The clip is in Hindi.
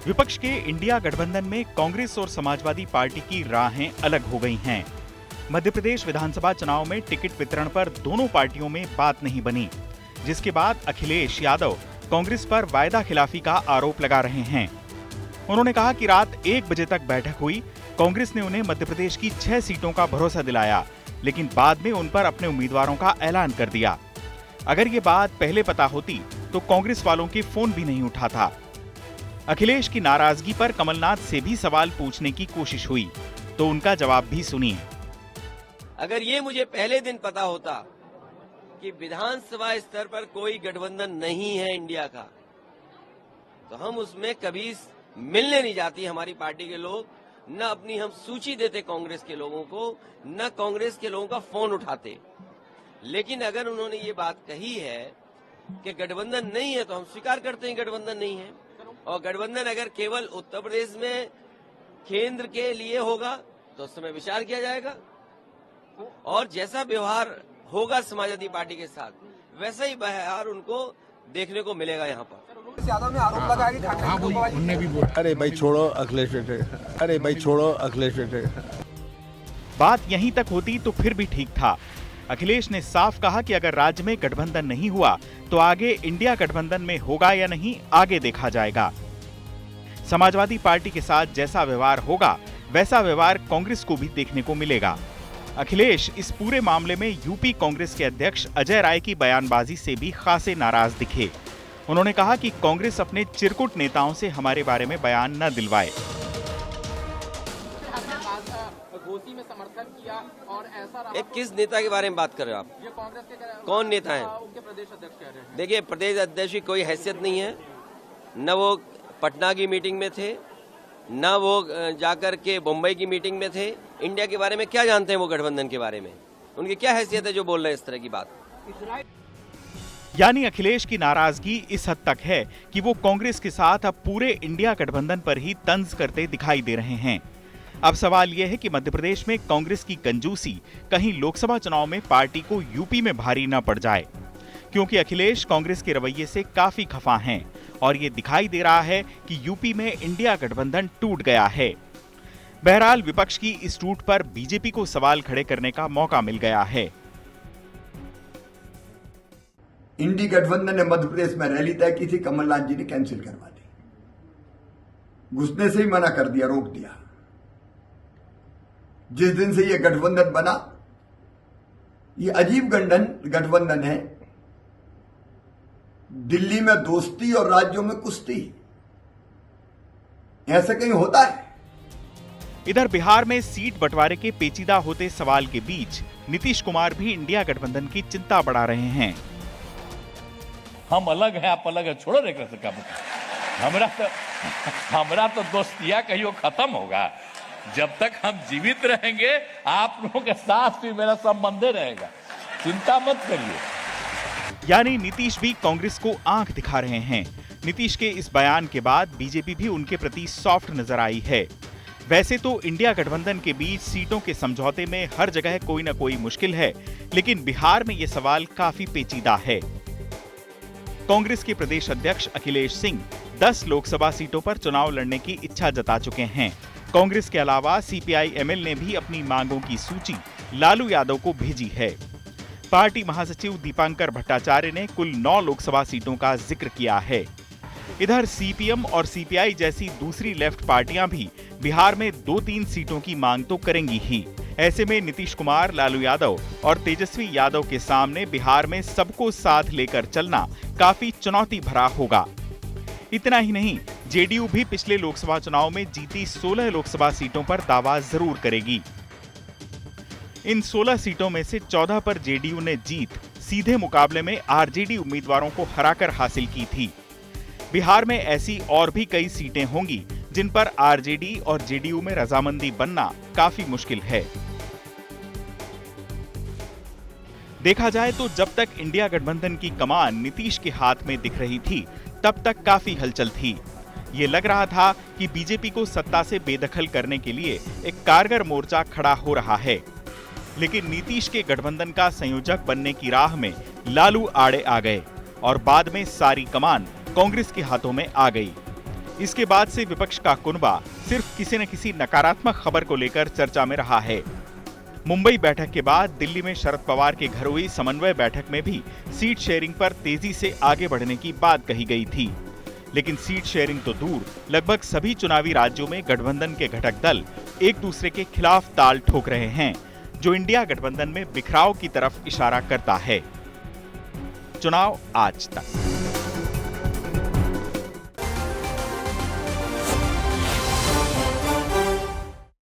विपक्ष के इंडिया गठबंधन में कांग्रेस और समाजवादी पार्टी की राहें अलग हो गई हैं। मध्य प्रदेश विधानसभा चुनाव में टिकट वितरण पर दोनों पार्टियों में बात नहीं बनी, जिसके बाद अखिलेश यादव कांग्रेस पर वायदा खिलाफी का आरोप लगा रहे हैं। उन्होंने कहा कि रात 1 बजे तक बैठक हुई, कांग्रेस ने उन्हें मध्य प्रदेश की 6 सीटों का भरोसा दिलाया, लेकिन बाद में उन पर अपने उम्मीदवारों का ऐलान कर दिया। अगर ये बात पहले पता होती तो कांग्रेस वालों के फोन भी नहीं उठाता। अखिलेश की नाराजगी पर कमलनाथ से भी सवाल पूछने की कोशिश हुई, तो उनका जवाब भी सुनिए। अगर ये मुझे पहले दिन पता होता कि विधानसभा स्तर पर कोई गठबंधन नहीं है इंडिया का, तो हम उसमें कभी मिलने नहीं जाती हमारी पार्टी के लोग, न अपनी हम सूची देते कांग्रेस के लोगों को, न कांग्रेस के लोगों का फोन उठाते। लेकिन अगर उन्होंने ये बात कही है कि गठबंधन नहीं है, तो हम स्वीकार करते हैं गठबंधन नहीं है। और गठबंधन अगर केवल उत्तर प्रदेश में केंद्र के लिए होगा तो उस समय विचार किया जाएगा, और जैसा व्यवहार होगा समाजवादी पार्टी के साथ, वैसा ही व्यवहार उनको देखने को मिलेगा। यहाँ पर यादव ने आरोप लगाया कि ठाकरे अरे भाई छोड़ो अखिलेश बेटे, अरे भाई छोड़ो अखिलेश बेटे। बात यहीं तक होती तो फिर भी ठीक था। अखिलेश ने साफ कहा कि अगर राज्य में गठबंधन नहीं हुआ तो आगे इंडिया गठबंधन में होगा या नहीं, आगे देखा जाएगा। समाजवादी पार्टी के साथ जैसा व्यवहार होगा वैसा व्यवहार कांग्रेस को भी देखने को मिलेगा। अखिलेश इस पूरे मामले में यूपी कांग्रेस के अध्यक्ष अजय राय की बयानबाजी से भी खासे नाराज दिखे। उन्होंने कहा कि कांग्रेस अपने चिरकुट नेताओं से हमारे बारे में बयान न दिलवाए। में समर्थन किया और ऐसा एक किस नेता के बारे में बात कर रहे हो आप? ये कांग्रेस के कौन नेता है? उनके प्रदेश अध्यक्ष कह रहे हैं। देखिए, प्रदेश अध्यक्ष की कोई हैसियत नहीं है, न वो पटना की मीटिंग में थे, न वो जाकर के मुंबई की मीटिंग में थे। इंडिया के बारे में क्या जानते हैं वो? गठबंधन के बारे में उनकी क्या हैसियत है जो बोल रहे हैं इस तरह की बात? यानी अखिलेश की नाराजगी इस हद तक है कि वो कांग्रेस के साथ अब पूरे इंडिया गठबंधन पर ही तंज करते दिखाई दे रहे हैं। अब सवाल यह है कि मध्य प्रदेश में कांग्रेस की कंजूसी कहीं लोकसभा चुनाव में पार्टी को यूपी में भारी न पड़ जाए, क्योंकि अखिलेश कांग्रेस के रवैये से काफी खफा हैं और ये दिखाई दे रहा है कि यूपी में इंडिया गठबंधन टूट गया है। बहरहाल विपक्ष की इस टूट पर बीजेपी को सवाल खड़े करने का मौका मिल गया है। इंडी गठबंधन ने मध्य प्रदेश में रैली तय की थी, कमलनाथ जी ने कैंसिल करवा दी, घुसने से ही मना कर दिया, रोक दिया। जिस दिन से यह गठबंधन बना, ये अजीब गठबंधन है। दिल्ली में दोस्ती और राज्यों में कुश्ती, ऐसा कहीं होता है? इधर बिहार में सीट बंटवारे के पेचीदा होते सवाल के बीच नीतीश कुमार भी इंडिया गठबंधन की चिंता बढ़ा रहे हैं। हम अलग हैं, आप अलग है, छोड़ो रे का हमरा तो दोस्तिया कहियो खत्म होगा। जब तक हम जीवित रहेंगे आप लोगों के साथ भी मेरा संबंध रहेगा, चिंता मत करिए। यानी नीतीश भी कांग्रेस को आंख दिखा रहे हैं। नीतीश के इस बयान के बाद बीजेपी भी उनके प्रति सॉफ्ट नजर आई है। वैसे तो इंडिया गठबंधन के बीच सीटों के समझौते में हर जगह कोई न कोई मुश्किल है, लेकिन बिहार में ये सवाल काफी पेचीदा है। कांग्रेस के प्रदेश अध्यक्ष अखिलेश सिंह 10 लोकसभा सीटों पर चुनाव लड़ने की इच्छा जता चुके हैं। कांग्रेस के अलावा सीपीआई-एमएल ने भी अपनी मांगों की सूची लालू यादव को भेजी है। पार्टी महासचिव दीपांकर भट्टाचार्य ने कुल 9 लोकसभा सीटों का जिक्र किया है। इधर सीपीएम और सीपीआई जैसी दूसरी लेफ्ट पार्टियां भी बिहार में 2-3 सीटों की मांग तो करेंगी ही। ऐसे में नीतीश कुमार, लालू यादव और तेजस्वी यादव के सामने बिहार में सबको साथ लेकर चलना काफी चुनौती भरा होगा। इतना ही नहीं, जेडीयू भी पिछले लोकसभा चुनाव में जीती 16 लोकसभा सीटों पर दावा जरूर करेगी। इन 16 सीटों में से 14 पर जेडीयू ने जीत सीधे मुकाबले में आरजेडी उम्मीदवारों को हराकर हासिल की थी। बिहार में ऐसी और भी कई सीटें होंगी जिन पर आरजेडी और जेडीयू में रजामंदी बनना काफी मुश्किल है। देखा जाए तो जब तक इंडिया गठबंधन की कमान नीतीश के हाथ में दिख रही थी, तब तक काफी हलचल थी। ये लग रहा था कि बीजेपी को सत्ता से बेदखल करने के लिए एक कारगर मोर्चा खड़ा हो रहा है। लेकिन नीतीश के गठबंधन का संयोजक बनने की राह में लालू आड़े आ गए और बाद में सारी कमान कांग्रेस के हाथों में आ गई। इसके बाद से विपक्ष का कुनबा सिर्फ किसी न किसी नकारात्मक खबर को लेकर चर्चा में रहा है। मुंबई बैठक के बाद दिल्ली में शरद पवार के घर हुई समन्वय बैठक में भी सीट शेयरिंग पर तेजी से आगे बढ़ने की बात कही गई थी, लेकिन सीट शेयरिंग तो दूर, लगभग सभी चुनावी राज्यों में गठबंधन के घटक दल एक दूसरे के खिलाफ ताल ठोक रहे हैं, जो इंडिया गठबंधन में बिखराव की तरफ इशारा करता है। चुनाव आज तक।